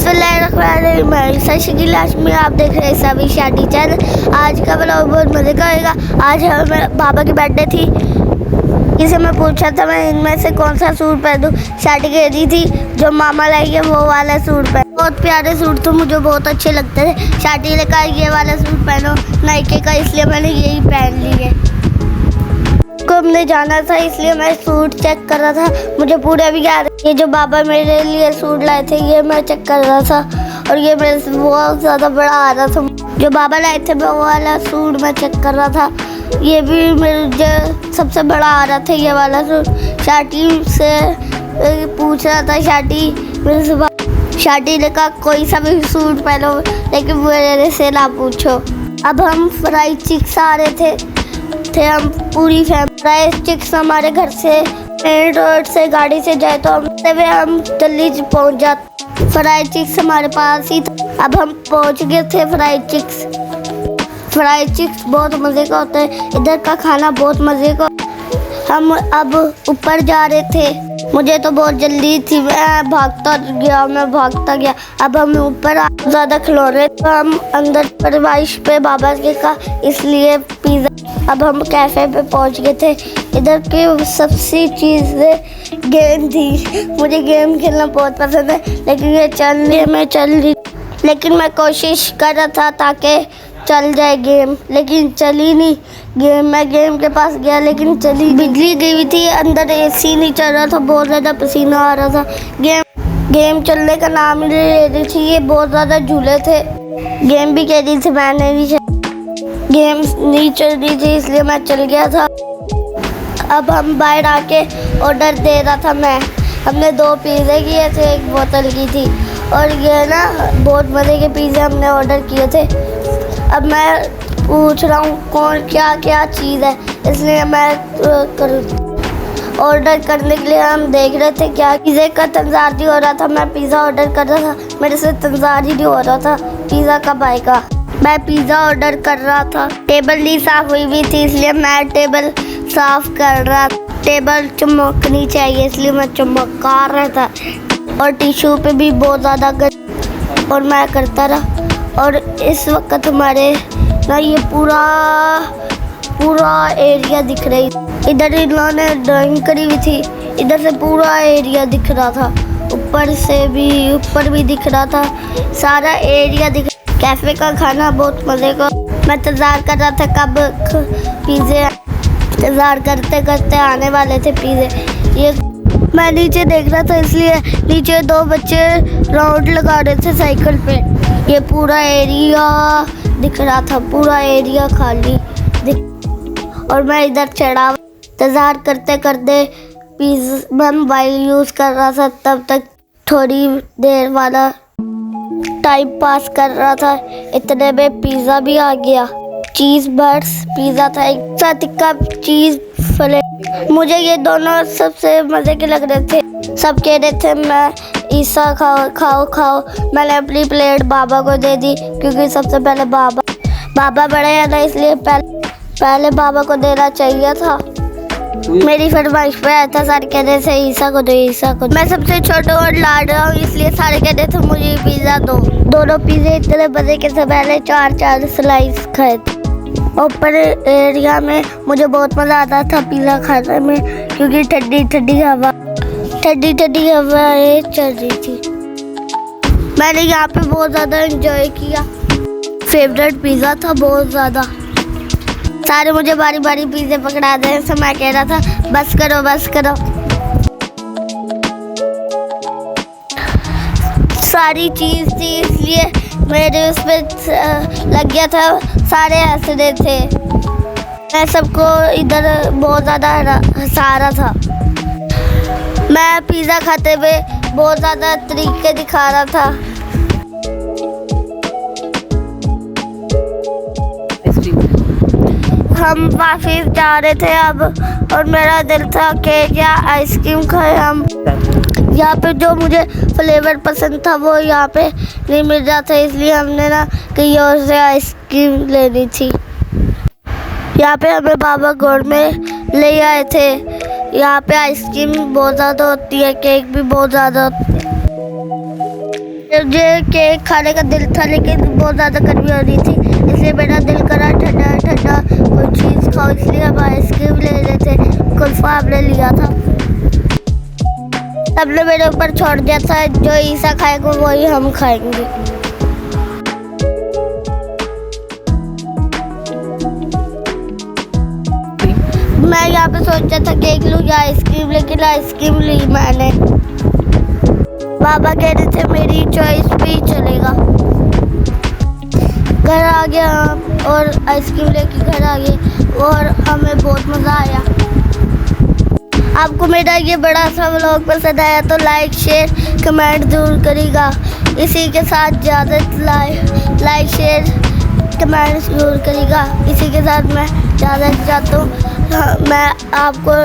बिस्मिल्लाहिर्रहमानिर्रहीम। मैं शकील हाशमी, आप देख रहे हैं सभी शादी चैनल। आज का ब्लॉग बहुत मज़े का होगा। आज हमें बाबा की बर्थडे थी। किसी में पूछा था मैं इनमें से कौन सा सूट पहनूं। शादी कह दी थी जो मामा लाएंगे वो वाला सूट पहन। बहुत प्यारे सूट थे, मुझे बहुत अच्छे लगते थे। शादी ने कहा ये वाला सूट पहनो नाइके का, इसलिए मैंने यही पहन लिए। को हमने जाना था इसलिए मैं सूट चेक कर रहा था। मुझे पूरा भी याद है, ये जो बाबा मेरे लिए सूट लाए थे ये मैं चेक कर रहा था, और ये मेरे से बहुत ज़्यादा बड़ा आ रहा था। जो बाबा लाए थे वो वाला सूट मैं चेक कर रहा था, ये भी मुझे सबसे बड़ा आ रहा था ये वाला सूट। शादी से पूछ रहा था, शादी मेरे से शादी ने कहा कोई सा भी सूट पहनो लेकिन मेरे से ना पूछो। अब हम फ्राई चिक्स आ रहे थे हम पूरी फैमिली। फ्राई चिक्स हमारे घर से मेन रोड से गाड़ी से जाए तो हम जल्दी पहुंच जाते। फ्राई चिक्स हमारे पास ही था। अब हम पहुंच गए थे फ्राई चिक्स बहुत मज़े का होता है, इधर का खाना बहुत मज़े का। हम अब ऊपर जा रहे थे, मुझे तो बहुत जल्दी थी, मैं भागता गया। अब हम ऊपर ज़्यादा खिलौने तो हम अंदर परवाइश पे बाबा के का, इसलिए पिज़्ज़ा। अब हम कैफ़े पे पहुंच गए थे। इधर की सबसे चीज़ें गेम थी। मुझे गेम खेलना बहुत पसंद है, लेकिन ये चल रही लेकिन मैं कोशिश कर रहा था ताकि चल जाए गेम, लेकिन चली नहीं गेम। मैं गेम के पास गया लेकिन चली। बिजली गई हुई थी, अंदर एसी नहीं चल रहा था, बहुत ज़्यादा पसीना आ रहा था। गेम चलने का नाम ही नहीं ले रही थी। ये बहुत ज़्यादा झूले थे। गेम भी कह रही थी, मैंने नहीं गेम नहीं चल रही थी इसलिए मैं चल गया था। अब हम बाहर आके ऑर्डर दे रहा था मैं। हमने 2 पिज़्ज़े किए थे, 1 बोतल की थी, और ये ना बहुत मज़े के पिज़्ज़े हमने ऑर्डर किए थे। अब मैं पूछ रहा हूँ कौन क्या चीज़ है, इसलिए मैं ऑर्डर करने के लिए हम देख रहे थे क्या पिज़्ज़े का इंतज़ार नहीं हो रहा था। मैं पिज़्ज़ा ऑर्डर कर रहा था, मेरे से इंतज़ार ही नहीं हो रहा था पिज़्ज़ा कब आएगा। मैं पिज़्ज़ा ऑर्डर कर रहा था, टेबल नहीं साफ़ हुई हुई थी इसलिए मैं टेबल साफ़ कर रहा। टेबल चमकनी चाहिए इसलिए मैं चमका रहा था, और टिश्यू पे भी बहुत ज़्यादा और मैं करता रहा। और इस वक्त हमारे ना ये पूरा एरिया दिख रही। इधर इन्होंने ड्राइंग करी हुई थी, इधर से पूरा एरिया दिख रहा था, ऊपर भी दिख रहा था, सारा एरिया दिख। कैफ़े का खाना बहुत मज़े का। मैं इंतज़ार कर रहा था कब पिज़्ज़े, इंतज़ार करते आने वाले थे पिज़्ज़े। ये मैं नीचे देख रहा था इसलिए नीचे 2 बच्चे राउंड लगा रहे थे साइकिल पे। ये पूरा एरिया दिख रहा था, पूरा एरिया खाली दिख। और मैं इधर चढ़ा इंतज़ार करते पिज़्ज़ा मैं मोबाइल यूज़ कर रहा था, तब तक थोड़ी देर वाला टाइम पास कर रहा था। इतने में पिज़्ज़ा भी आ गया। चीज़ बर्ड्स पिज़्ज़ा था, एक टिक्का चीज़ फले। मुझे ये दोनों सबसे मज़े के लग रहे थे। सब कह रहे थे मैं ईसा खाओ। मैंने अपनी प्लेट बाबा को दे दी, क्योंकि सबसे पहले बाबा बड़े हैं ना, इसलिए पहले बाबा को देना चाहिए था। मेरी फरमाइश पे आया था, सारे कह रहे थे ईसा को दो। मैं सबसे छोटा और लाड रहा हूँ इसलिए सारे कह रहे थे मुझे पिज़्ज़ा दो। दोनों पिज़्ज़े इतने मज़े के थे, मैंने 4 स्लाइस खाए थे। ऊपर एरिया में मुझे बहुत मज़ा आता था पिज़्ज़ा खाने में, क्योंकि ठंडी हवा चल रही थी। मैंने यहाँ पे बहुत ज़्यादा एंजॉय किया। फेवरेट पिज़्ज़ा था बहुत ज़्यादा। सारे मुझे बारी पिज़्ज़े पकड़ा दे, तो मैं कह रहा था बस करो। सारी चीज़ थी इसलिए मेरे उस पर लग गया था, सारे हंस रहे थे। मैं सबको इधर बहुत ज़्यादा हंसा रहा था। मैं पिज़्ज़ा खाते हुए बहुत ज़्यादा तरीके दिखा रहा था। हम वापस जा रहे थे अब, और मेरा दिल था कि क्या आइसक्रीम खाए हम। यहाँ पे जो मुझे फ्लेवर पसंद था वो यहाँ पे नहीं मिल रहा था, इसलिए हमने ना कहीं और से आइसक्रीम लेनी थी। यहाँ पे हमें बाबा गोड़ में ले आए थे। यहाँ पे आइसक्रीम बहुत ज़्यादा होती है, केक भी बहुत ज़्यादा होती है। मुझे केक खाने का दिल था लेकिन बहुत ज़्यादा गर्मी हो रही थी, इसलिए मेरा दिल करा ठंडा ठंडा कोई चीज़ खाओ, इसलिए हम आइसक्रीम ले रहे थे। कुल्फा हमने लिया था, सबने मेरे ऊपर छोड़ दिया था, जो ईसा खाएगा वही हम खाएंगे। मैं यहाँ पे सोचा था केक लूँ या आइसक्रीम, लेकिन आइसक्रीम ली मैंने। बाबा कह रहे थे मेरी चॉइस पे ही चलेगा। घर आ गया और आइसक्रीम लेके घर आ गए और हमें बहुत मज़ा आया। आपको मेरा ये बड़ा सा व्लॉग पसंद आया तो लाइक शेयर कमेंट ज़रूर करिएगा। इसी के साथ ज़्यादा लाइक शेयर कमेंट ज़रूर करिएगा। इसी के साथ मैं ज़्यादा चाहता हूँ, मैं आपको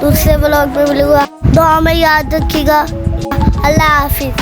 दूसरे व्लॉग में मिलूँगा। दुआ में याद रखिएगा। अल्लाह हाफिज़।